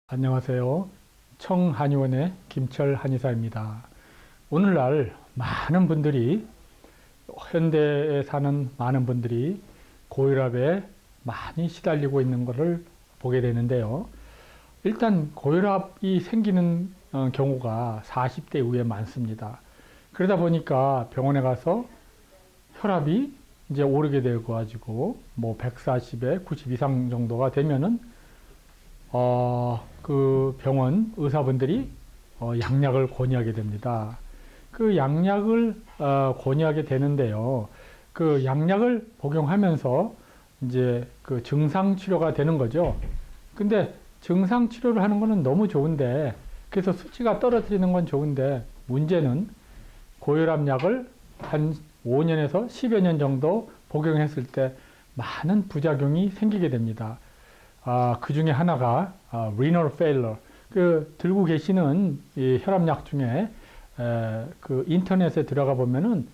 안녕하세요. 청한의원의 김철 한의사입니다. 오늘날 많은 분들이, 현대에 사는 많은 분들이 고혈압에 많이 시달리고 있는 것을 보게 되는데요. 일단 고혈압이 생기는 경우가 40대 이후에 많습니다. 그러다 보니까 병원에 가서 혈압이 이제 오르게 되고 가지고 뭐 140에 90 이상 정도가 되면은 그 병원 의사분들이 양약을 권유하게 됩니다. 그 양약을 권유하게 되는데요. 그 양약을 복용하면서 이제 그 증상 치료가 되는 거죠. 근데 증상 치료를 하는 거는 너무 좋은데, 그래서 수치가 떨어지는 건 좋은데, 문제는 고혈압 약을 한 5년에서 10여 년 정도 복용했을 때 많은 부작용이 생기게 됩니다. 그 중에 하나가 renal failure. 그 들고 계시는 이 혈압약 중에 그 인터넷에 들어가 보면은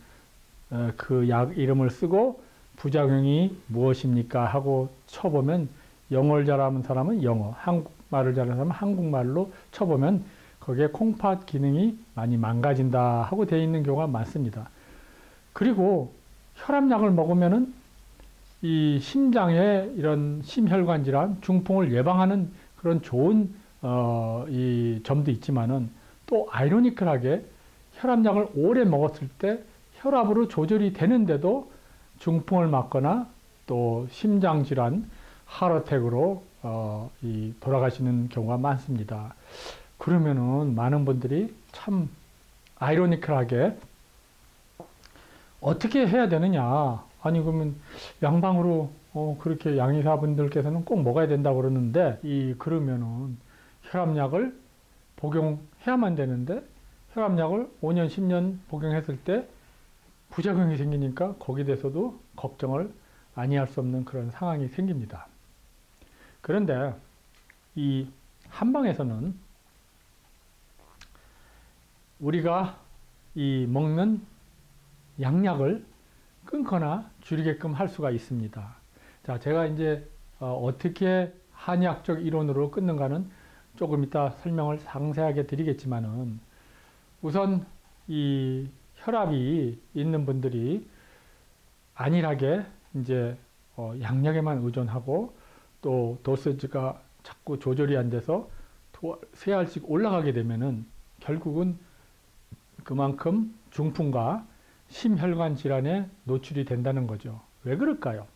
그 약 이름을 쓰고 부작용이 무엇입니까 하고 쳐보면, 영어를 잘하는 사람은 영어, 한국말을 잘하는 사람은 한국말로 쳐보면 거기에 콩팥 기능이 많이 망가진다 하고 되어 있는 경우가 많습니다. 그리고 혈압약을 먹으면은 이 심장의 이런 심혈관 질환, 중풍을 예방하는 그런 좋은 이 점도 있지만은, 또 아이러니컬하게 혈압약을 오래 먹었을 때 혈압으로 조절이 되는데도 중풍을 맞거나 또 심장 질환, 하트어택으로 이 돌아가시는 경우가 많습니다. 그러면은 많은 분들이 참 아이러니컬하게 어떻게 해야 되느냐? 아니, 그러면 양방으로 그렇게 양의사분들께서는 꼭 먹어야 된다고 그러는데, 그러면은 혈압약을 복용해야만 되는데, 혈압약을 5년, 10년 복용했을 때 부작용이 생기니까 거기에 대해서도 걱정을 아니할 수 없는 그런 상황이 생깁니다. 그런데 이 한방에서는 우리가 이 먹는 양약을 끊거나 줄이게끔 할 수가 있습니다. 자, 제가 이제 어떻게 한의학적 이론으로 끊는가는 조금 이따 설명을 상세하게 드리겠지만은, 우선 이 혈압이 있는 분들이 안일하게 이제 양약에만 의존하고, 또 도수가 자꾸 조절이 안 돼서 3알씩 올라가게 되면은 결국은 그만큼 중풍과 심혈관 질환에 노출이 된다는 거죠. 왜 그럴까요?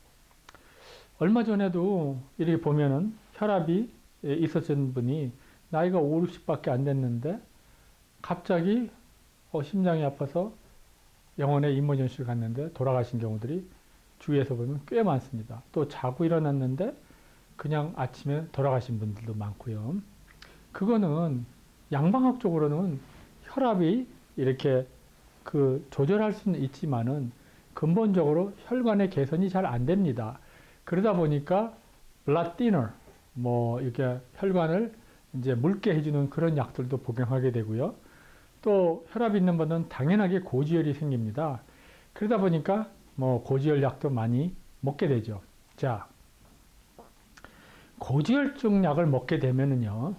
얼마 전에도 이렇게 보면은 혈압이 있었던 분이 나이가 5, 60밖에 안 됐는데 갑자기 심장이 아파서 병원에 임머전시를 갔는데 돌아가신 경우들이 주위에서 보면 꽤 많습니다. 또 자고 일어났는데 그냥 아침에 돌아가신 분들도 많고요. 그거는 양방학적으로는 혈압이 이렇게 조절할 수는 있지만은 근본적으로 혈관의 개선이 잘 안 됩니다. 그러다 보니까 blood thinner, 뭐 이렇게 혈관을 이제 묽게 해주는 그런 약들도 복용하게 되고요. 또 혈압이 있는 분은 당연하게 고지혈이 생깁니다. 그러다 보니까 뭐 고지혈 약도 많이 먹게 되죠. 자, 고지혈증 약을 먹게 되면은요,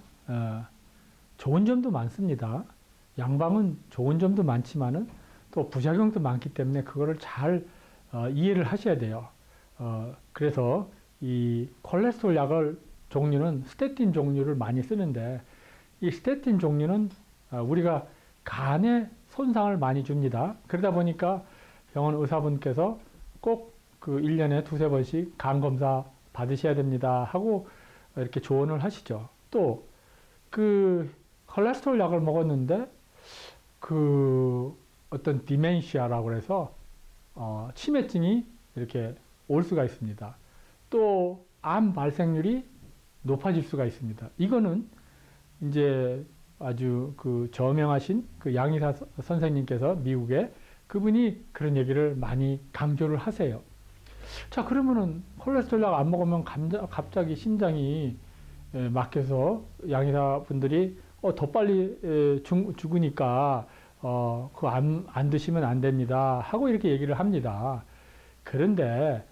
좋은 점도 많습니다. 양방은 좋은 점도 많지만은 또 부작용도 많기 때문에 그거를 잘 이해를 하셔야 돼요. 그래서 이 콜레스테롤 약을 종류는 스테틴 종류를 많이 쓰는데, 이 스테틴 종류는 우리가 간에 손상을 많이 줍니다. 그러다 보니까 병원 의사분께서 꼭 그 1년에 두세 번씩 간 검사 받으셔야 됩니다 하고 이렇게 조언을 하시죠. 또 그 콜레스테롤 약을 먹었는데 어떤 디멘시아라고 해서 치매증이 이렇게 올 수가 있습니다. 또 암 발생률이 높아질 수가 있습니다. 이거는 이제 아주 그 저명하신 그 양의사 선생님께서 미국에 그분이 그런 얘기를 많이 강조를 하세요. 자, 그러면은 콜레스테롤 약 안 먹으면 갑자기 심장이 막혀서 양의사 분들이 더 빨리 죽으니까 그거 안 드시면 안 됩니다 하고 이렇게 얘기를 합니다. 그런데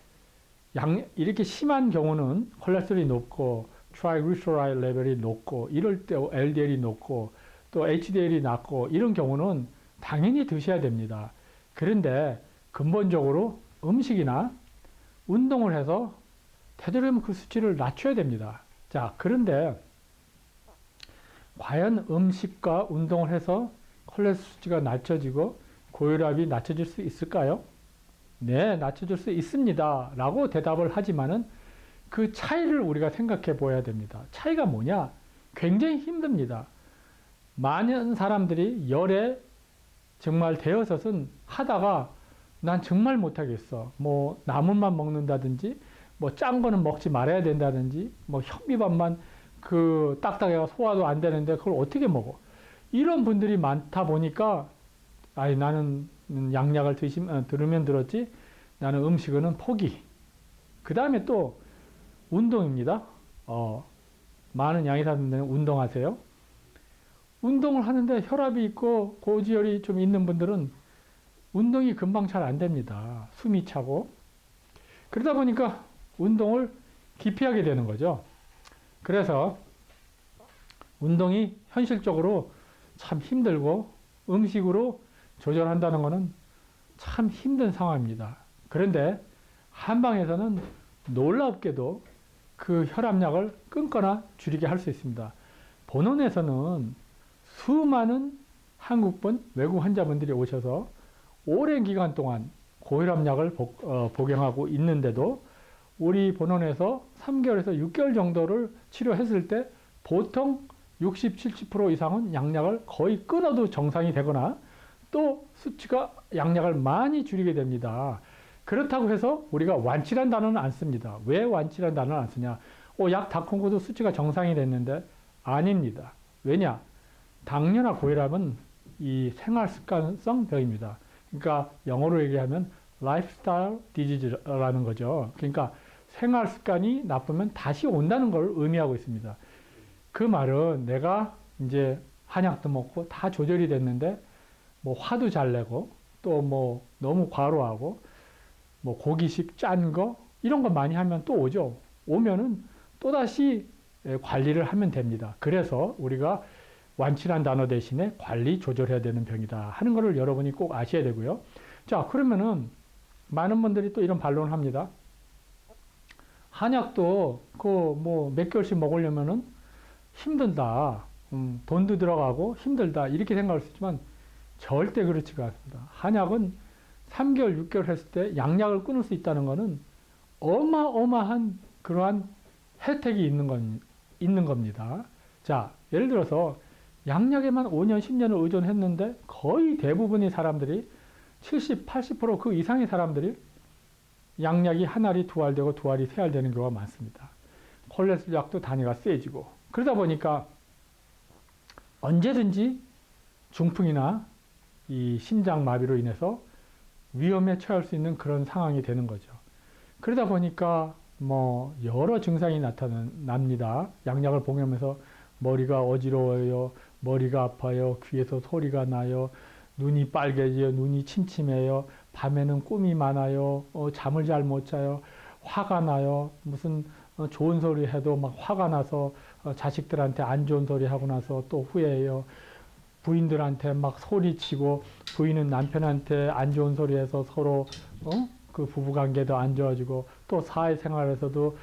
이렇게 심한 경우는 콜레스테롤이 높고 트라이그리세라이드 레벨이 높고 이럴 때 LDL이 높고 또 HDL이 낮고 이런 경우는 당연히 드셔야 됩니다. 그런데 근본적으로 음식이나 운동을 해서 되도록이면 그 수치를 낮춰야 됩니다. 자, 그런데 과연 음식과 운동을 해서 콜레스테롤 수치가 낮춰지고 고혈압이 낮춰질 수 있을까요? 네, 낮춰질 수 있습니다. 라고 대답을 하지만은 그 차이를 우리가 생각해 보아야 됩니다. 차이가 뭐냐? 굉장히 힘듭니다. 많은 사람들이 열에 정말 대여섯은 하다가 난 정말 못하겠어. 뭐 나물만 먹는다든지 뭐 짠 거는 먹지 말아야 된다든지 뭐 현미밥만 그 딱딱해가 소화도 안 되는데 그걸 어떻게 먹어? 이런 분들이 많다 보니까 아니 나는 양약을 들으면 들었지 나는 음식은 포기. 그 다음에 또 운동입니다. 많은 양의사분들은 운동하세요. 운동을 하는데 혈압이 있고 고지혈이 좀 있는 분들은 운동이 금방 잘 안 됩니다. 숨이 차고. 그러다 보니까 운동을 기피하게 되는 거죠. 그래서 운동이 현실적으로 참 힘들고 음식으로 조절한다는 것은 참 힘든 상황입니다. 그런데 한방에서는 놀랍게도 그 혈압약을 끊거나 줄이게 할 수 있습니다. 본원에서는 수많은 한국분 외국 환자분들이 오셔서 오랜 기간 동안 고혈압약을 복용하고 있는데도 우리 본원에서 3개월에서 6개월 정도를 치료했을 때 보통 60, 70% 이상은 양약을 거의 끊어도 정상이 되거나 또 수치가 양약을 많이 줄이게 됩니다. 그렇다고 해서 우리가 완치란 단어는 안 씁니다. 왜 완치란 단어를 안 쓰냐? 약 다 끊고도 수치가 정상이 됐는데 아닙니다. 왜냐? 당뇨나 고혈압은 이 생활습관성 병입니다. 그러니까 영어로 얘기하면 lifestyle disease라는 거죠. 그러니까 생활습관이 나쁘면 다시 온다는 걸 의미하고 있습니다. 그 말은 내가 이제 한약도 먹고 다 조절이 됐는데 뭐 화도 잘 내고 또 뭐 너무 과로하고 뭐 고기식 짠 거 이런 거 많이 하면 또 오죠. 오면은 또다시 관리를 하면 됩니다. 그래서 우리가 완치란 단어 대신에 관리 조절해야 되는 병이다 하는 거를 여러분이 꼭 아셔야 되고요. 자, 그러면은 많은 분들이 또 이런 반론을 합니다. 한약도 그 뭐 몇 개월씩 먹으려면은 힘들다. 돈도 들어가고 힘들다. 이렇게 생각할 수 있지만 절대 그렇지가 않습니다. 한약은 3개월, 6개월 했을 때 양약을 끊을 수 있다는 것은 어마어마한 그러한 혜택이 있는 겁니다. 자, 예를 들어서 양약에만 5년, 10년을 의존했는데 거의 대부분의 사람들이 70, 80% 이상의 사람들이 양약이 한 알이 두 알 되고 두 알이 세 알 되는 경우가 많습니다. 콜레스테롤 약도 단위가 세지고 그러다 보니까 언제든지 중풍이나 이 심장마비로 인해서 위험에 처할 수 있는 그런 상황이 되는 거죠. 그러다 보니까 뭐 여러 증상이 납니다. 양약을 복용하면서 머리가 어지러워요, 머리가 아파요, 귀에서 소리가 나요, 눈이 빨개져요, 눈이 침침해요, 밤에는 꿈이 많아요, 잠을 잘 못 자요, 화가 나요, 무슨 좋은 소리 해도 막 화가 나서 자식들한테 안 좋은 소리 하고 나서 또 후회해요. 부인들한테 막 소리치고 부인은 남편한테 안 좋은 소리 해서 서로 그 부부관계도 안 좋아지고 또 사회생활에서도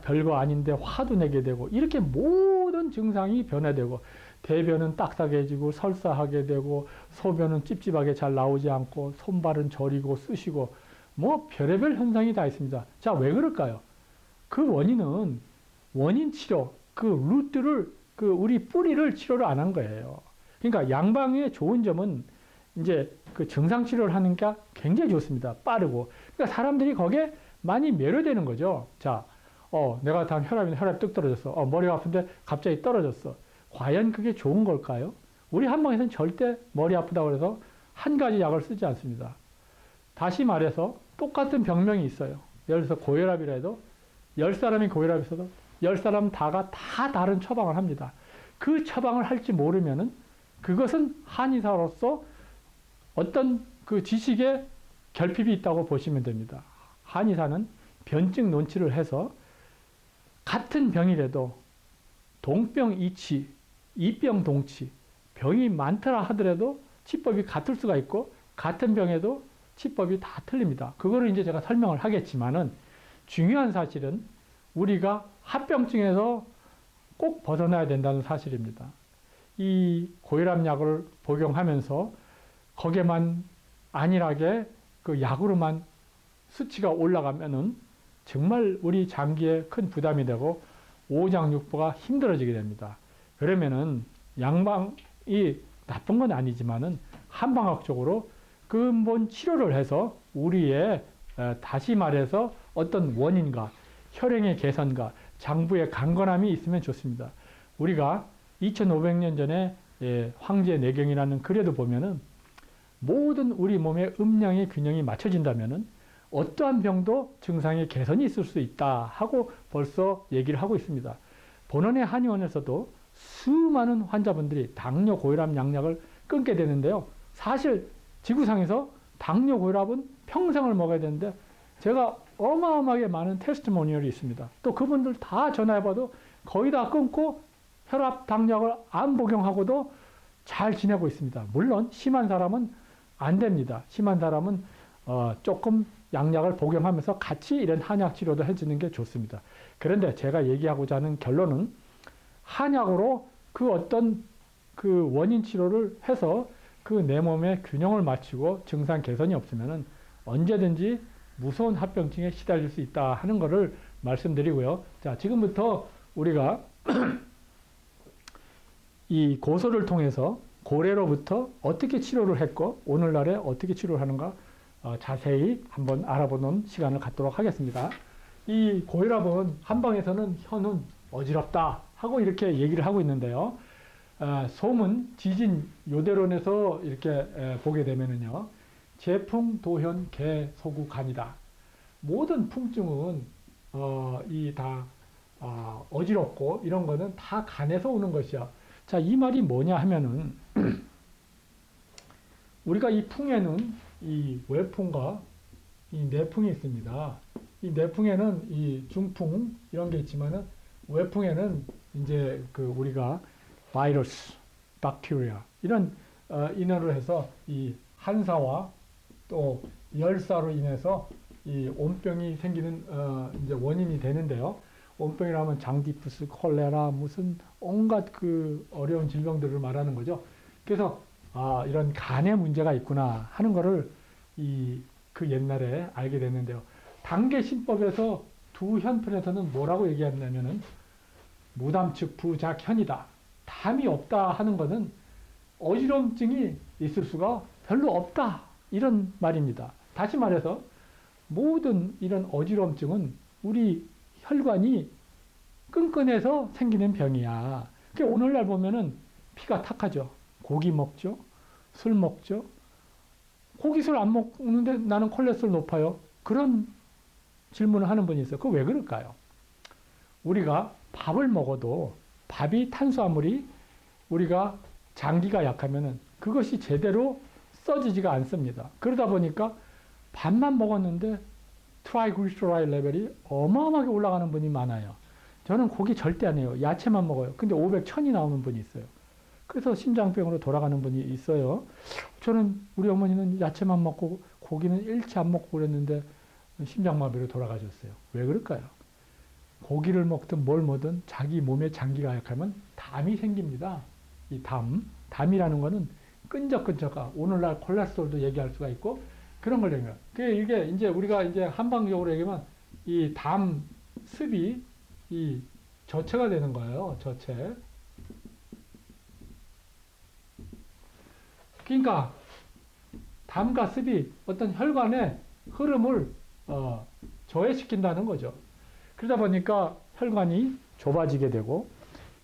별거 아닌데 화도 내게 되고 이렇게 모든 증상이 변화되고 대변은 딱딱해지고 설사하게 되고 소변은 찝찝하게 잘 나오지 않고 손발은 저리고 쑤시고 뭐 별의별 현상이 다 있습니다. 자, 왜 그럴까요? 그 원인은 원인 치료, 그 루트를 우리 뿌리를 치료를 안 한 거예요. 그러니까 양방의 좋은 점은 이제 그 증상 치료를 하는 게 굉장히 좋습니다. 빠르고. 그러니까 사람들이 거기에 많이 매료되는 거죠. 자, 내가 다음 혈압이 뚝 떨어졌어. 머리가 아픈데 갑자기 떨어졌어. 과연 그게 좋은 걸까요? 우리 한방에서는 절대 머리 아프다고 해서 한 가지 약을 쓰지 않습니다. 다시 말해서 똑같은 병명이 있어요. 예를 들어서 고혈압이라 해도 10사람이 고혈압이 있어도 10사람 다가 다 다른 처방을 합니다. 그 처방을 할지 모르면은 그것은 한의사로서 어떤 그 지식에 결핍이 있다고 보시면 됩니다. 한의사는 변증 논치를 해서 같은 병이라도 동병이치, 이병동치, 병이 많더라 하더라도 치법이 같을 수가 있고 같은 병에도 치법이 다 틀립니다. 그거를 이제 제가 설명을 하겠지만은 중요한 사실은 우리가 합병증에서 꼭 벗어나야 된다는 사실입니다. 이 고혈압약을 복용하면서 거기에만 안일하게 그 약으로만 수치가 올라가면은 정말 우리 장기에 큰 부담이 되고 오장육부가 힘들어지게 됩니다. 그러면은 양방이 나쁜 건 아니지만은 한방학적으로 근본 치료를 해서 우리의 다시 말해서 어떤 원인과 혈행의 개선과 장부의 강건함이 있으면 좋습니다. 우리가 2500년 전에 황제 내경이라는 글에도 보면은 모든 우리 몸의 음양의 균형이 맞춰진다면은 어떠한 병도 증상의 개선이 있을 수 있다 하고 벌써 얘기를 하고 있습니다. 본원의 한의원에서도 수많은 환자분들이 당뇨 고혈압 양약을 끊게 되는데요. 사실 지구상에서 당뇨 고혈압은 평생을 먹어야 되는데 제가 어마어마하게 많은 테스트모니얼이 있습니다. 또 그분들 다 전화해봐도 거의 다 끊고 혈압 당약을 안 복용하고도 잘 지내고 있습니다. 물론 심한 사람은 안 됩니다. 심한 사람은 조금 양약을 복용하면서 같이 이런 한약 치료도 해주는 게 좋습니다. 그런데 제가 얘기하고자 하는 결론은 한약으로 그 어떤 그 원인 치료를 해서 그 내 몸의 균형을 맞추고 증상 개선이 없으면은 언제든지 무서운 합병증에 시달릴 수 있다 하는 것을 말씀드리고요. 자, 지금부터 우리가 이 고소를 통해서 고래로부터 어떻게 치료를 했고 오늘날에 어떻게 치료를 하는가 자세히 한번 알아보는 시간을 갖도록 하겠습니다. 이 고혈압은 한방에서는 현운 어지럽다 하고 이렇게 얘기를 하고 있는데요. 소문, 지진, 요대론에서 이렇게 보게 되면은요. 제풍, 도현, 개, 소구, 간이다. 모든 풍증은 어지럽고 이런 거는 다 간에서 오는 것이야. 자, 이 말이 뭐냐 하면은 우리가 이 풍에는 이 외풍과 이 내풍이 있습니다. 이 내풍에는 이 중풍 이런 게 있지만은 외풍에는 이제 그 우리가 바이러스, 박테리아 이런 인연을 해서 이 한사와 또 열사로 인해서 이 온병이 생기는 이제 원인이 되는데요. 온병이라면 장디푸스, 콜레라 무슨 온갖 그 어려운 질병들을 말하는 거죠. 그래서 이런 간에 문제가 있구나 하는 거를 그 옛날에 알게 됐는데요. 당계신법에서 두 현편에서는 뭐라고 얘기했냐면은 무담측 부작현이다. 담이 없다 하는 것은 어지럼증이 있을 수가 별로 없다. 이런 말입니다. 다시 말해서 모든 이런 어지럼증은 우리 혈관이 끈끈해서 생기는 병이야. 그러니까 오늘날 보면은 피가 탁하죠. 고기 먹죠. 술 먹죠. 고기 술 안 먹는데 나는 콜레스테롤 높아요. 그런 질문을 하는 분이 있어요. 그거 왜 그럴까요? 우리가 밥을 먹어도 밥이 탄수화물이 우리가 장기가 약하면은 그것이 제대로 써지지가 않습니다. 그러다 보니까 밥만 먹었는데 트라이글리세라이드 레벨이 어마어마하게 올라가는 분이 많아요. 저는 고기 절대 안 해요. 야채만 먹어요. 근데 500, 1000이 나오는 분이 있어요. 그래서 심장병으로 돌아가는 분이 있어요. 저는 우리 어머니는 야채만 먹고 고기는 일치 안 먹고 그랬는데 심장마비로 돌아가셨어요. 왜 그럴까요? 고기를 먹든 뭘 먹든 자기 몸에 장기가 약하면 담이 생깁니다. 이 담이라는 거는 끈적끈적한 오늘날 콜레스테롤도 얘기할 수가 있고 그런 걸 얘기해요. 이게 이제 우리가 이제 한방적으로 얘기하면 이 담 습이 이 저체가 되는 거예요. 저체. 그러니까 담과 습이 어떤 혈관의 흐름을 저해시킨다는 거죠. 그러다 보니까 혈관이 좁아지게 되고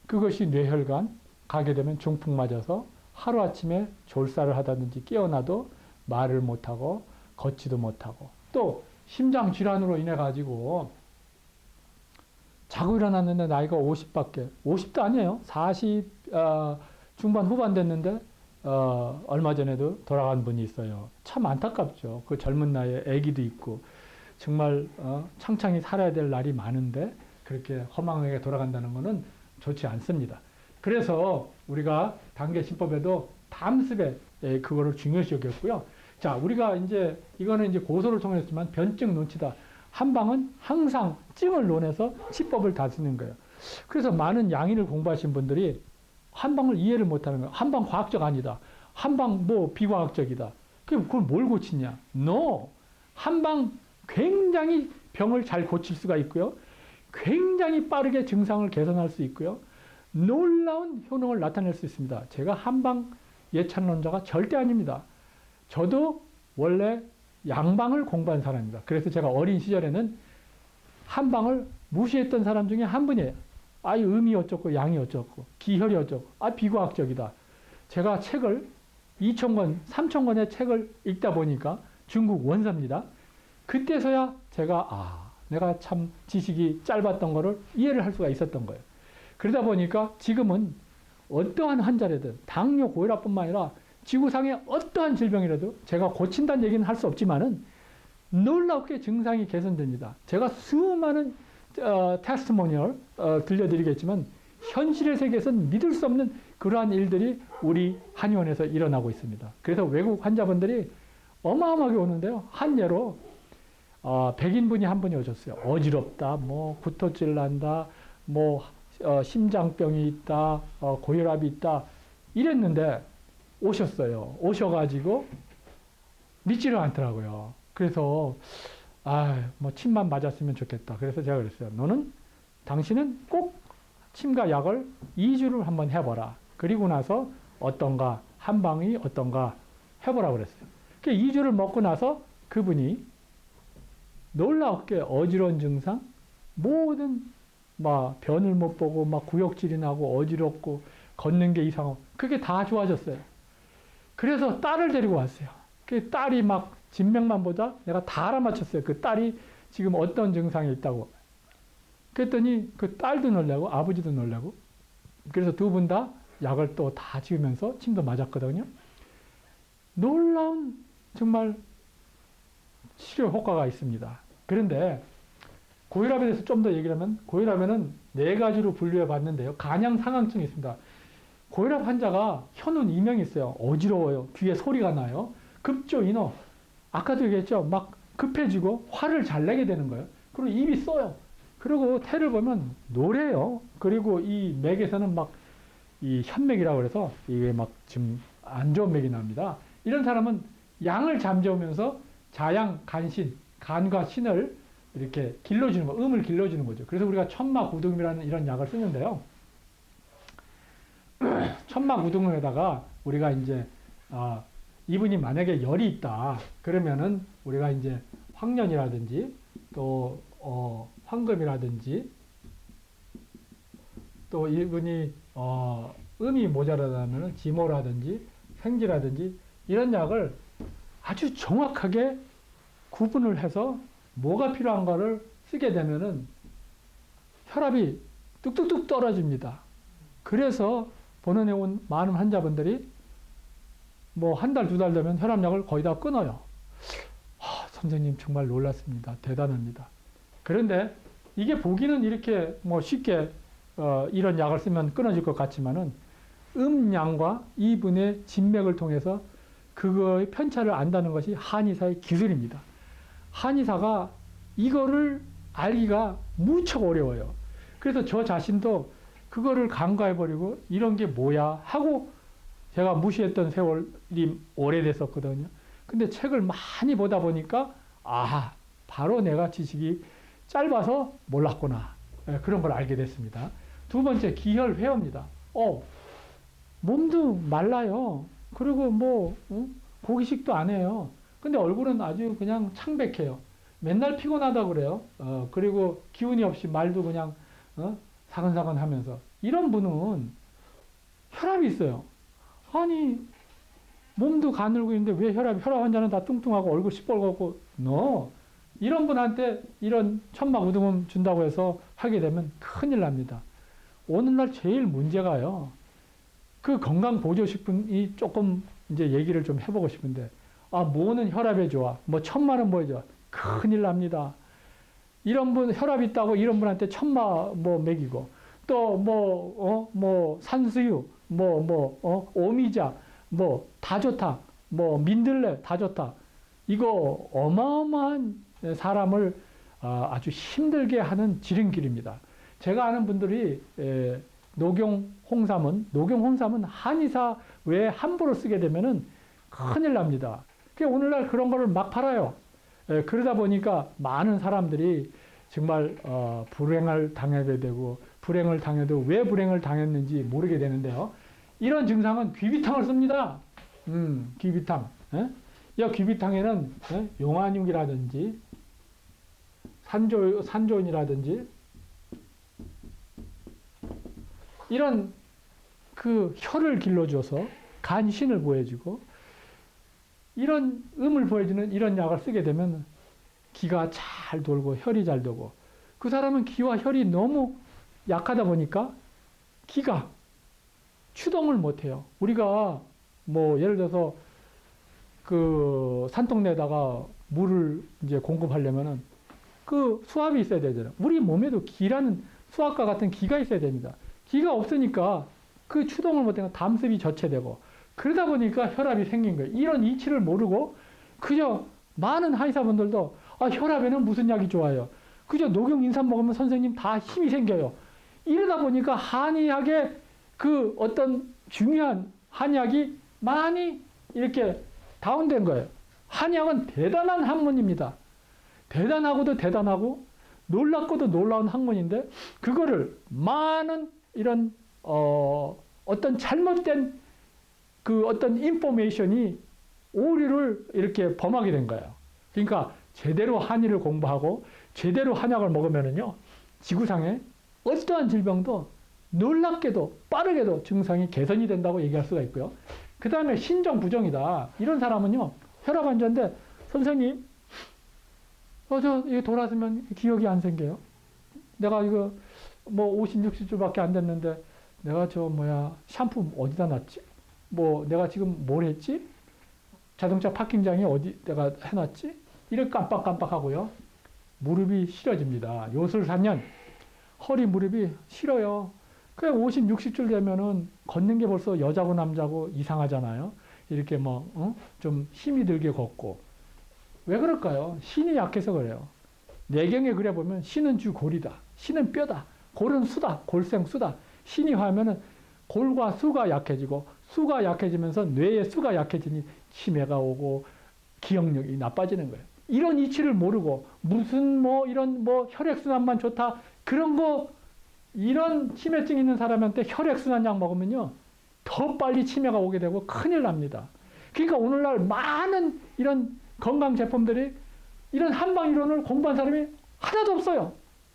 그것이 뇌혈관 가게 되면 중풍 맞아서 하루아침에 졸사를 하다든지 깨어나도 말을 못하고 걷지도 못하고 또 심장 질환으로 인해 가지고 자고 일어났는데 나이가 50도 아니에요. 40 중반 후반 됐는데 얼마 전에도 돌아간 분이 있어요. 참 안타깝죠. 그 젊은 나이에 아기도 있고 정말 창창히 살아야 될 날이 많은데 그렇게 허망하게 돌아간다는 것은 좋지 않습니다. 그래서 우리가 단계신법에도 담습에 그거를 중요시 여겼고요. 자, 우리가 이제 이거는 이제 고소를 통했지만 변증 논치다. 한방은 항상 증을 논해서 치법을 다스리는 거예요. 그래서 많은 양의를 공부하신 분들이 한방을 이해를 못하는 거예요. 한방 과학적 아니다. 한방 뭐 비과학적이다. 그걸 뭘 고치냐? No. 한방 굉장히 병을 잘 고칠 수가 있고요. 굉장히 빠르게 증상을 개선할 수 있고요. 놀라운 효능을 나타낼 수 있습니다. 제가 한방 예찬론자가 절대 아닙니다. 저도 원래 양방을 공부한 사람입니다. 그래서 제가 어린 시절에는 한방을 무시했던 사람 중에 한 분이에요. 아이 음이 어쩌고 양이 어쩌고 기혈이 어쩌고 비과학적이다. 제가 책을 2,000권, 3,000권의 책을 읽다 보니까 중국 원사입니다. 그때서야 제가 내가 참 지식이 짧았던 거를 이해를 할 수가 있었던 거예요. 그러다 보니까 지금은 어떠한 환자라든 당뇨, 고혈압뿐만 아니라 지구상의 어떠한 질병이라도 제가 고친다는 얘기는 할 수 없지만은 놀랍게 증상이 개선됩니다. 제가 수많은 테스트모니얼 들려드리겠지만 현실의 세계에서는 믿을 수 없는 그러한 일들이 우리 한의원에서 일어나고 있습니다. 그래서 외국 환자분들이 어마어마하게 오는데요. 한 예로 백인분이 한 분이 오셨어요. 어지럽다, 뭐 구토질 난다, 뭐 심장병이 있다, 고혈압이 있다 이랬는데 오셨어요. 오셔가지고 믿지를 않더라고요. 그래서 뭐 침만 맞았으면 좋겠다. 그래서 제가 그랬어요. 당신은 꼭 침과 약을 2주를 한번 해보라. 그리고 나서 어떤가, 한방이 어떤가 해보라 그랬어요. 2주를 먹고 나서 그분이 놀랍게 어지러운 증상, 모든 막 변을 못 보고 막 구역질이 나고 어지럽고 걷는 게 이상하고 그게 다 좋아졌어요. 그래서 딸을 데리고 왔어요. 그 딸이 막 진맥만 보다 내가 다 알아맞혔어요. 그 딸이 지금 어떤 증상이 있다고. 그랬더니 그 딸도 놀라고 아버지도 놀라고 그래서 두 분 다 약을 또 다 지으면서 침도 맞았거든요. 놀라운 정말 치료 효과가 있습니다. 그런데 고혈압에 대해서 좀 더 얘기를 하면 고혈압에는 4가지로 분류해 봤는데요. 간양 상황증이 있습니다. 고혈압 환자가 현운 이명이 있어요. 어지러워요. 귀에 소리가 나요. 급조 인호. 아까도 얘기했죠. 막 급해지고 화를 잘 내게 되는 거예요. 그리고 입이 써요. 그리고 태를 보면 노래요. 그리고 이 맥에서는 막 이 현맥이라고 그래서 이게 막 지금 안 좋은 맥이 납니다. 이런 사람은 양을 잠재우면서 자양, 간신, 간과 신을 이렇게 길러주는 거, 음을 길러주는 거죠. 그래서 우리가 천마구등이라는 이런 약을 쓰는데요. 천마구등에다가 우리가 이제 이분이 만약에 열이 있다 그러면은 우리가 이제 황련이라든지 또 황금이라든지 또 이분이 음이 모자라다면은 지모라든지 생지라든지 이런 약을 아주 정확하게 구분을 해서 뭐가 필요한가를 쓰게 되면은 혈압이 뚝뚝뚝 떨어집니다. 그래서 본원에 온 많은 환자분들이 뭐 한 달, 2달 되면 혈압약을 거의 다 끊어요. 선생님 정말 놀랐습니다. 대단합니다. 그런데 이게 보기는 이렇게 뭐 쉽게 이런 약을 쓰면 끊어질 것 같지만은 음양과 이분의 진맥을 통해서 그거의 편차를 안다는 것이 한의사의 기술입니다. 한의사가 이거를 알기가 무척 어려워요. 그래서 저 자신도 그거를 간과해버리고 이런 게 뭐야 하고 제가 무시했던 세월이 오래됐었거든요. 근데 책을 많이 보다 보니까 바로 내가 지식이 짧아서 몰랐구나. 그런 걸 알게 됐습니다. 두 번째, 기혈회입니다. 몸도 말라요. 그리고 뭐 고기식도 안 해요. 근데 얼굴은 아주 그냥 창백해요. 맨날 피곤하다 그래요. 그리고 기운이 없이 말도 그냥 사근사근 하면서. 이런 분은 혈압이 있어요. 아니 몸도 가늘고 있는데 왜 혈압 환자는 다 뚱뚱하고 얼굴 시뻘겋고 이런 분한테 이런 천마구등음 준다고 해서 하게 되면 큰일 납니다. 오늘날 제일 문제가요. 그 건강보조식품이 조금 이제 얘기를 좀 해보고 싶은데 뭐는 혈압에 좋아. 뭐 천마는 뭐에 좋아. 큰일 납니다. 이런 분 혈압 있다고 이런 분한테 천마 뭐 먹이고 또 산수유, 오미자, 다좋다, 민들레 다좋다. 이거 어마어마한 사람을 아주 힘들게 하는 지름길입니다. 제가 아는 분들이 녹용 홍삼은 한의사 외에 함부로 쓰게 되면은 큰일 납니다. 오늘날 그런 거를 막 팔아요. 그러다 보니까 많은 사람들이 정말 불행을 당하게 되고, 불행을 당해도 왜 불행을 당했는지 모르게 되는데요. 이런 증상은 귀비탕을 씁니다. 귀비탕. 이 귀비탕에는 용안육이라든지 산조인이라든지 이런 그 혈을 길러줘서 간신을 보여주고, 이런 음을 보여주는 이런 약을 쓰게 되면 기가 잘 돌고 혈이 잘 돌고, 그 사람은 기와 혈이 너무 약하다 보니까 기가 추동을 못해요. 우리가 예를 들어서 그 산동네에다가 물을 이제 공급하려면은 그 수압이 있어야 되잖아요. 우리 몸에도 기라는 수압과 같은 기가 있어야 됩니다. 기가 없으니까 그 추동을 못하니까 담습이 저체되고, 그러다 보니까 혈압이 생긴 거예요. 이런 이치를 모르고 그저 많은 한의사분들도 혈압에는 무슨 약이 좋아요. 그저 녹용 인삼 먹으면 선생님 다 힘이 생겨요. 이러다 보니까 한의학의 그 어떤 중요한 한의학이 많이 이렇게 다운된 거예요. 한의학은 대단한 학문입니다. 대단하고도 대단하고 놀랍고도 놀라운 학문인데, 그거를 많은 이런 어떤 잘못된 그 어떤 인포메이션이 오류를 이렇게 범하게 된 거예요. 그러니까 제대로 한의를 공부하고 제대로 한약을 먹으면은요, 지구상에 어떠한 질병도 놀랍게도 빠르게도 증상이 개선이 된다고 얘기할 수가 있고요. 그 다음에 신정부정이다. 이런 사람은요, 혈압 환자인데, 선생님, 이거 돌아서면 기억이 안 생겨요. 내가 이거 50, 60주밖에 안 됐는데, 내가 샴푸 어디다 놨지? 내가 지금 뭘 했지? 자동차 파킹장에 어디 내가 해놨지? 이렇게 깜빡깜빡하고요. 무릎이 싫어집니다. 요술 사년 허리 무릎이 싫어요. 그냥 50, 60줄 되면은 걷는 게 벌써 여자고 남자고 이상하잖아요. 이렇게 좀 힘이 들게 걷고. 왜 그럴까요? 신이 약해서 그래요. 내경에 그래 보면 신은 주 골이다. 신은 뼈다. 골은 수다. 골생수다. 신이 화하면은 골과 수가 약해지고, 수가 약해지면서 뇌의 수가 약해지니 치매가 오고 기억력이 나빠지는 거예요. 이런 이치를 모르고 무슨 이런 혈액순환만 좋다 그런 거, 이런 치매증 있는 사람한테 혈액순환 약 먹으면요 더 빨리 치매가 오게 되고 큰일 납니다. 그러니까 오늘날 많은 이런 건강 제품들이 이런 한방 이론을 공부한 사람이 하나도 없어요.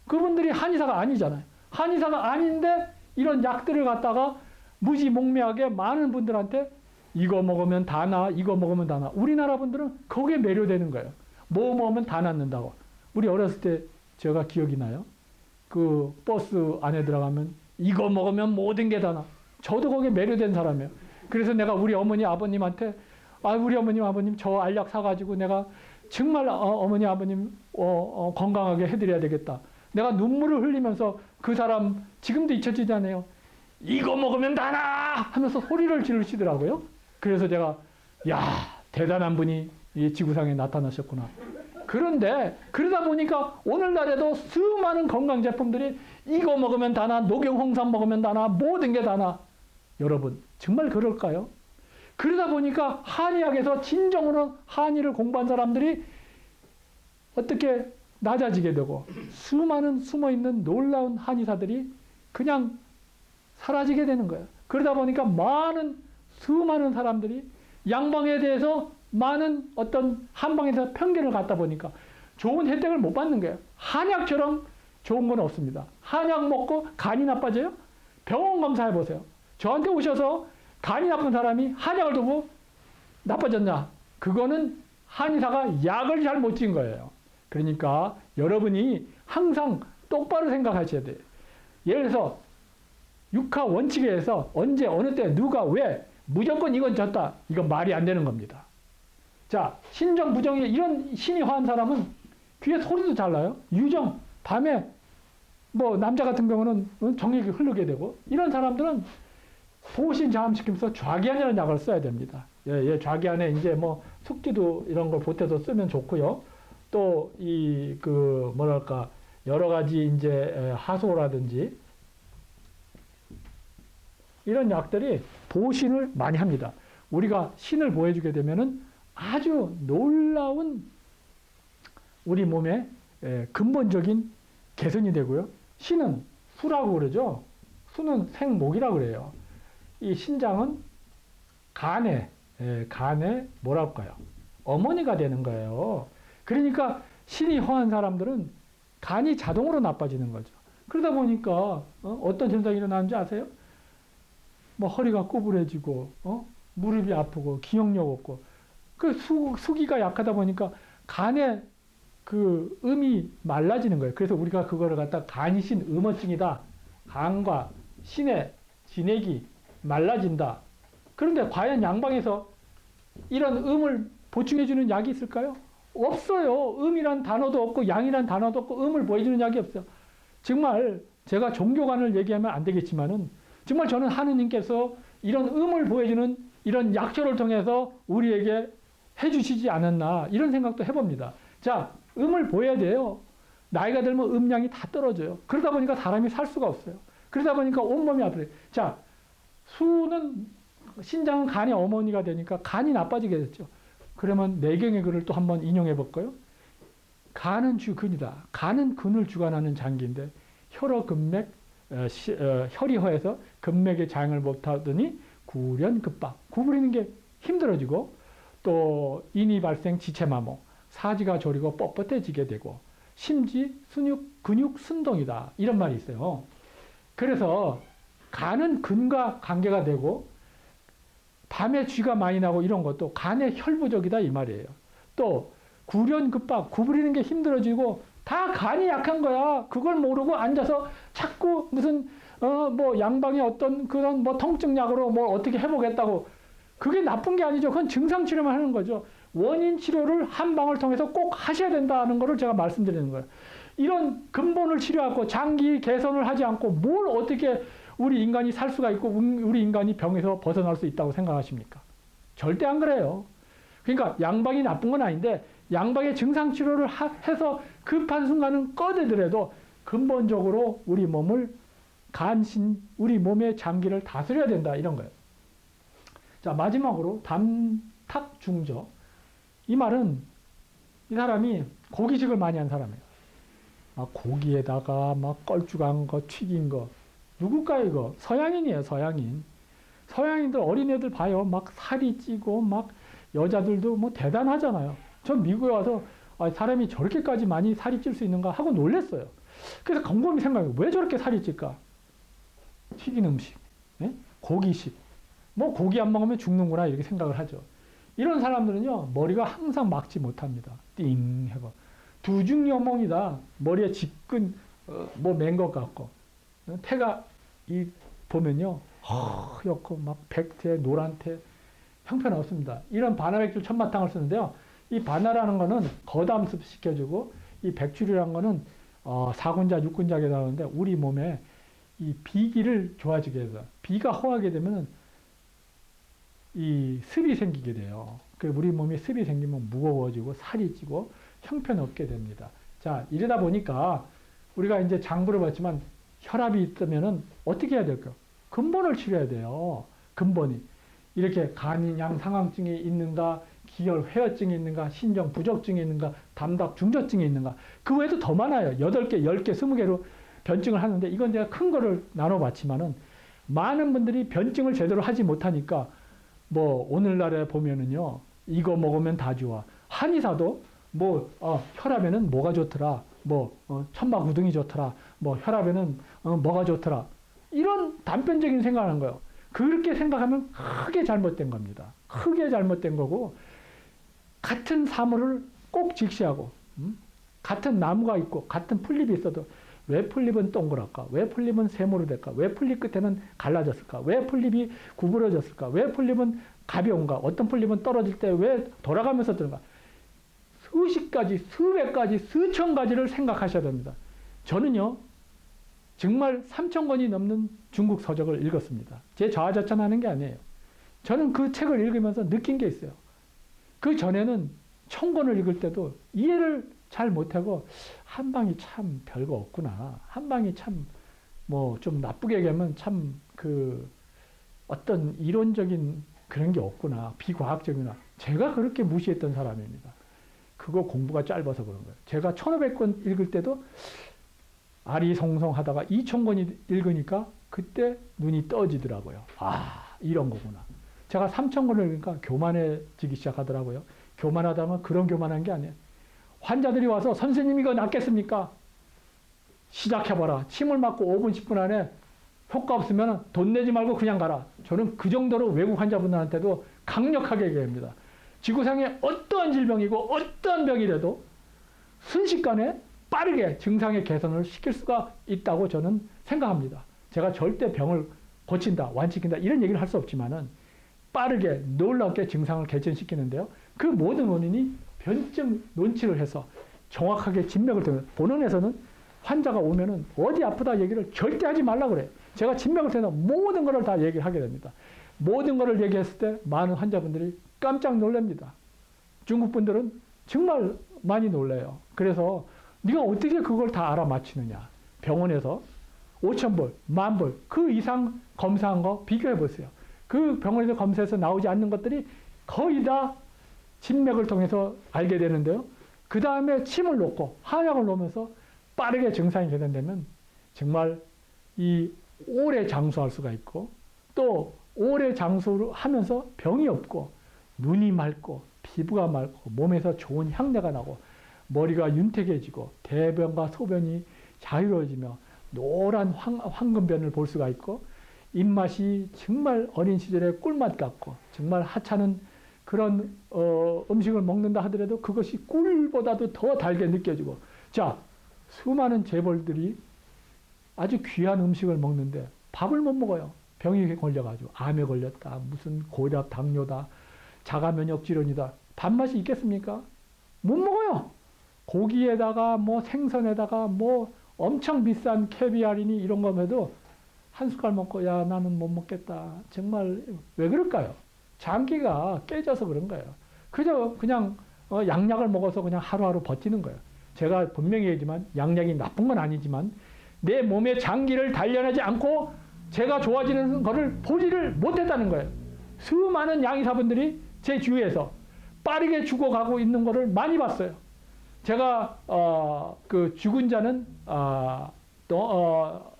그분들이 한의사가 아니잖아요. 한의사가 아닌데 이런 약들을 갖다가 무지몽매하게 많은 분들한테 이거 먹으면 다 나, 이거 먹으면 다 나. 우리나라 분들은 거기에 매료되는 거예요. 뭐 먹으면 다 낫는다고. 우리 어렸을 때 제가 기억이 나요. 그 버스 안에 들어가면 이거 먹으면 모든 게 다 나. 저도 거기에 매료된 사람이에요. 그래서 내가 우리 어머니 아버님한테 우리 어머님 아버님 저 알약 사가지고 내가 정말 어머니 아버님 건강하게 해드려야 되겠다. 내가 눈물을 흘리면서 그 사람 지금도 잊혀지잖아요. 이거 먹으면 다 나! 하면서 소리를 지르시더라고요. 그래서 제가 대단한 분이 이 지구상에 나타나셨구나. 그런데 그러다 보니까 오늘날에도 수많은 건강 제품들이 이거 먹으면 다 나, 녹용 홍삼 먹으면 다 나, 모든 게 다 나. 여러분 정말 그럴까요? 그러다 보니까 한의학에서 진정으로 한의를 공부한 사람들이 어떻게 낮아지게 되고, 수많은 숨어있는 놀라운 한의사들이 그냥 사라지게 되는 거예요. 그러다 보니까 수많은 사람들이 양방에 대해서 많은 어떤 한방에서 편견을 갖다 보니까 좋은 혜택을 못 받는 거예요. 한약처럼 좋은 건 없습니다. 한약 먹고 간이 나빠져요? 병원 검사해 보세요. 저한테 오셔서 간이 나쁜 사람이 한약을 두고 나빠졌냐? 그거는 한의사가 약을 잘 못 지은 거예요. 그러니까 여러분이 항상 똑바로 생각하셔야 돼요. 예를 들어서 육하 원칙에 의해서 언제 어느 때 누가 왜 무조건 이건 졌다. 이건 말이 안 되는 겁니다. 자, 신정 부정이 이런 신이 화한 사람은 귀에 소리도 잘 나요. 유정 밤에 뭐 남자 같은 경우는 정액이 흐르게 되고 이런 사람들은 보신 자음시키면서 좌기안이라는 약을 써야 됩니다. 예, 좌기안에 이제 뭐 숙지도 이런 걸 보태서 쓰면 좋고요. 또 이 그 뭐랄까 여러 가지 이제 하소라든지 이런 약들이 보신을 많이 합니다. 우리가 신을 보여주게 되면은 아주 놀라운 우리 몸의 근본적인 개선이 되고요. 신은 수라고 그러죠. 수는 생목이라고 그래요. 이 신장은 간에 뭐랄까요? 어머니가 되는 거예요. 그러니까 신이 허한 사람들은 간이 자동으로 나빠지는 거죠. 그러다 보니까 어떤 증상이 일어나는지 아세요? 뭐 허리가 구부러지고 무릎이 아프고 기억력 없고 그 수기가 약하다 보니까 간에 그 음이 말라지는 거예요. 그래서 우리가 그거를 갖다 간이신 음어증이다. 간과 신의 진액이 말라진다. 그런데 과연 양방에서 이런 음을 보충해주는 약이 있을까요? 없어요. 음이란 단어도 없고 양이란 단어도 없고 음을 보여주는 약이 없어요. 정말 제가 종교관을 얘기하면 안 되겠지만은 정말 저는 하느님께서 이런 음을 보여주는 이런 약초를 통해서 우리에게 해주시지 않았나 이런 생각도 해봅니다. 자, 음을 보여야 돼요. 나이가 들면 음량이 다 떨어져요. 그러다 보니까 사람이 살 수가 없어요. 그러다 보니까 온몸이 아프요. 자, 수는 신장은 간의 어머니가 되니까 간이 나빠지게 됐죠. 그러면 내경의 글을 또 한번 인용해 볼까요? 간은 주근이다. 간은 근을 주관하는 장기인데 혈어근맥 혈이 허해서 근맥의 장을 못하더니 구련급박 구부리는 게 힘들어지고 또 인이 발생 지체마모 사지가 저리고 뻣뻣해지게 되고 심지 순육 근육 순동이다 이런 말이 있어요. 그래서 간은 근과 관계가 되고 밤에 쥐가 많이 나고 이런 것도 간의 혈부족이다 이 말이에요. 또 구련급박 구부리는 게 힘들어지고 다 간이 약한 거야. 그걸 모르고 앉아서 자꾸 무슨 뭐 양방의 어떤 그런 뭐 통증약으로 뭐 어떻게 해보겠다고 그게 나쁜 게 아니죠. 그건 증상 치료만 하는 거죠. 원인 치료를 한 방을 통해서 꼭 하셔야 된다는 거를 제가 말씀드리는 거예요. 이런 근본을 치료하고 장기 개선을 하지 않고 뭘 어떻게 우리 인간이 살 수가 있고 우리 인간이 병에서 벗어날 수 있다고 생각하십니까? 절대 안 그래요. 그러니까 양방이 나쁜 건 아닌데 양방의 증상 치료를 해서 급한 순간은 꺼내더라도 근본적으로 우리 몸을 간신 우리 몸의 장기를 다스려야 된다 이런 거예요. 자, 마지막으로 담탁중저. 이 말은 이 사람이 고기식을 많이 한 사람이에요. 막 고기에다가 막 껄쭉한 거, 튀긴 거. 누굴까 이거? 서양인이에요, 서양인. 서양인들 어린애들 봐요. 막 살이 찌고 막 여자들도 뭐 대단하잖아요. 전 미국에 와서 사람이 저렇게까지 많이 살이 찔 수 있는가 하고 놀랐어요. 그래서 곰곰이 생각해요. 왜 저렇게 살이 찔까? 튀긴 음식, 예? 고기식. 뭐 고기 안 먹으면 죽는구나 이렇게 생각을 하죠. 이런 사람들은요 머리가 항상 막지 못합니다. 띵 해봐. 두중여몽이다. 머리에 직근 뭐 맨 것 같고 태가 이 보면요 허옇고 막 백태 노란태 형편없습니다. 이런 바나백출 천마탕을 쓰는데요. 이 바나라는 거는 거담습 시켜주고 이 백출이라는 거는 4군자 6군자에 나오는데 우리 몸에 이 비기를 좋아지게 해서 비가 허하게 되면은 이 습이 생기게 돼요. 그 우리 몸이 습이 생기면 무거워지고 살이 찌고 형편없게 됩니다. 자, 이러다 보니까 우리가 이제 장부를 봤지만 혈압이 있다면은 어떻게 해야 될까요? 근본을 치료해야 돼요. 근본이. 이렇게 간이양 상황증이 있는가, 기혈 회화증이 있는가, 신정 부족증이 있는가, 담닥 중저증이 있는가. 그 외에도 더 많아요. 8개, 10개, 20개로 변증을 하는데 이건 제가 큰 거를 나눠봤지만은 많은 분들이 변증을 제대로 하지 못하니까 뭐 오늘날에 보면은요 이거 먹으면 다 좋아. 한의사도 뭐 혈압에는 뭐가 좋더라. 뭐 천막우등이 좋더라. 뭐 혈압에는 뭐가 좋더라. 이런 단편적인 생각을 하는 거예요. 그렇게 생각하면 크게 잘못된 겁니다. 크게 잘못된 거고 같은 사물을 꼭 직시하고 같은 나무가 있고 같은 풀잎이 있어도 왜 풀잎은 동그랄까? 왜 풀잎은 세모로 될까? 왜 풀잎 끝에는 갈라졌을까? 왜 풀잎이 구부러졌을까? 왜 풀잎은 가벼운가? 어떤 풀잎은 떨어질 때 왜 돌아가면서 뜨는가? 수십 가지, 수백 가지, 수천 가지를 생각하셔야 됩니다. 저는요, 정말 3,000권이 넘는 중국 서적을 읽었습니다. 제 자화자찬하는 게 아니에요. 저는 그 책을 읽으면서 느낀 게 있어요. 그 전에는 1,000권을 읽을 때도 이해를 잘 못하고 한방이 참 별거 없구나. 한방이 참 뭐 좀 나쁘게 얘기하면 참 그 어떤 이론적인 그런 게 없구나. 비과학적이나. 제가 그렇게 무시했던 사람입니다. 그거 공부가 짧아서 그런 거예요. 제가 1,500권 읽을 때도 아리송송하다가 2,000권이 읽으니까 그때 눈이 떠지더라고요. 아, 이런 거구나. 제가 3,000권을 읽으니까 교만해지기 시작하더라고요. 교만하다면 그런 교만한 게 아니에요. 환자들이 와서 선생님 이거 낫겠습니까? 시작해봐라. 침을 맞고 5분, 10분 안에 효과 없으면 돈 내지 말고 그냥 가라. 저는 그 정도로 외국 환자분들한테도 강력하게 얘기합니다. 지구상에 어떠한 질병이고 어떠한 병이라도 순식간에 빠르게 증상의 개선을 시킬 수가 있다고 저는 생각합니다. 제가 절대 병을 고친다, 완치시킨다 이런 얘기를 할 수 없지만은 빠르게 놀랍게 증상을 개선시키는데요. 그 모든 원인이 변증 논치를 해서 정확하게 진맥을 대면 본원에서는 환자가 오면은 어디 아프다 얘기를 절대 하지 말라 그래요. 제가 진맥을 대면 모든 것을 다 얘기를 하게 됩니다. 모든 것을 얘기했을 때 많은 환자분들이 깜짝 놀랍니다. 중국 분들은 정말 많이 놀래요. 그래서 네가 어떻게 그걸 다 알아맞히느냐. 병원에서 5,000불, 10,000불 그 이상 검사한 거 비교해 보세요. 그 병원에서 검사해서 나오지 않는 것들이 거의 다 진맥을 통해서 알게 되는데요. 그 다음에 침을 놓고 한약을 놓으면서 빠르게 증상이 개선되면 정말 이 오래 장수할 수가 있고 또 오래 장수를 하면서 병이 없고 눈이 맑고 피부가 맑고 몸에서 좋은 향내가 나고 머리가 윤택해지고 대변과 소변이 자유로워지며 노란 황금변을 볼 수가 있고 입맛이 정말 어린 시절의 꿀맛 같고 정말 하찮은 그런 음식을 먹는다 하더라도 그것이 꿀보다도 더 달게 느껴지고 자 수많은 재벌들이 아주 귀한 음식을 먹는데 밥을 못 먹어요. 병이 걸려가지고 암에 걸렸다 무슨 고혈압 당뇨다 자가면역질환이다 밥맛이 있겠습니까? 못 먹어요. 고기에다가 뭐 생선에다가 뭐 엄청 비싼 캐비아리니 이런 거면도 한 숟갈 먹고 야 나는 못 먹겠다. 정말 왜 그럴까요? 장기가 깨져서 그런 거예요. 그저 그냥 양약을 먹어서 그냥 하루하루 버티는 거예요. 제가 분명히 얘기지만 양약이 나쁜 건 아니지만 내 몸의 장기를 단련하지 않고 제가 좋아지는 것을 보지를 못했다는 거예요. 수많은 양의사분들이 제 주위에서 빠르게 죽어가고 있는 것을 많이 봤어요. 제가 그 죽은 자는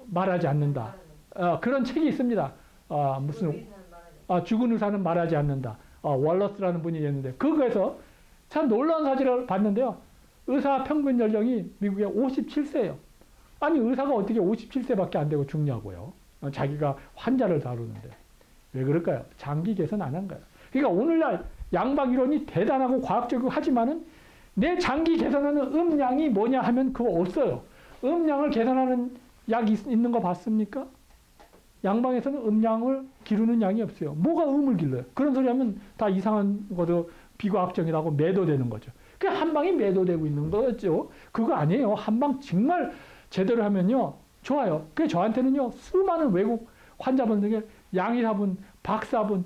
말하지 않는다. 그런 책이 있습니다. 무슨 죽은 의사는 말하지 않는다. 월러스라는 분이 있는데 그거에서 참 놀라운 사실을 봤는데요. 의사 평균 연령이 미국에 57세예요. 아니 의사가 어떻게 57세밖에 안 되고 죽냐고요. 자기가 환자를 다루는데. 왜 그럴까요? 장기 개선 안 한 거예요. 그러니까 오늘날 양방 이론이 대단하고 과학적이고 하지만은 내 장기 개선하는 음양이 뭐냐 하면 그거 없어요. 음양을 개선하는 약이 있는 거 봤습니까? 양방에서는 음양을 기르는 양이 없어요. 뭐가 음을 길러요? 그런 소리 하면 다 이상한 것도 비과학적이라고 매도되는 거죠. 그 한방이 매도되고 있는 거죠. 그거 아니에요. 한방 정말 제대로 하면요. 좋아요. 그게 저한테는요. 수많은 외국 환자분들에게 양의사분, 박사분,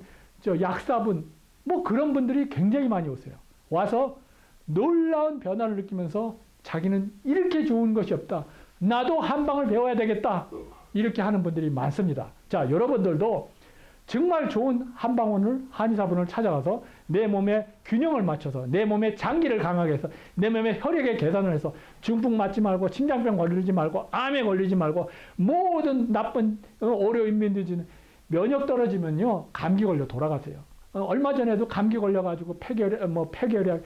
약사분 뭐 그런 분들이 굉장히 많이 오세요. 와서 놀라운 변화를 느끼면서 자기는 이렇게 좋은 것이 없다. 나도 한방을 배워야 되겠다. 이렇게 하는 분들이 많습니다. 자, 여러분들도 정말 좋은 한방원을 한의사분을 찾아가서 내 몸의 균형을 맞춰서 내 몸의 장기를 강하게 해서 내 몸의 혈액의 개선을 해서 중풍 맞지 말고 심장병 걸리지 말고 암에 걸리지 말고 모든 나쁜 오려인민들지는 면역 떨어지면요 감기 걸려 돌아가세요. 얼마 전에도 감기 걸려가지고 폐결핵,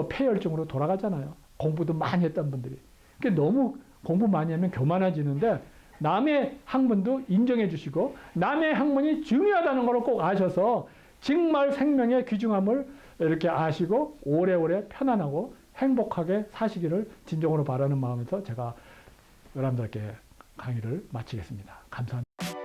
폐혈증으로 돌아가잖아요. 공부도 많이 했던 분들이. 그러니까 너무 공부 많이 하면 교만해지는데 남의 학문도 인정해 주시고 남의 학문이 중요하다는 걸 꼭 아셔서 정말 생명의 귀중함을 이렇게 아시고 오래오래 편안하고 행복하게 사시기를 진정으로 바라는 마음에서 제가 여러분들께 강의를 마치겠습니다. 감사합니다.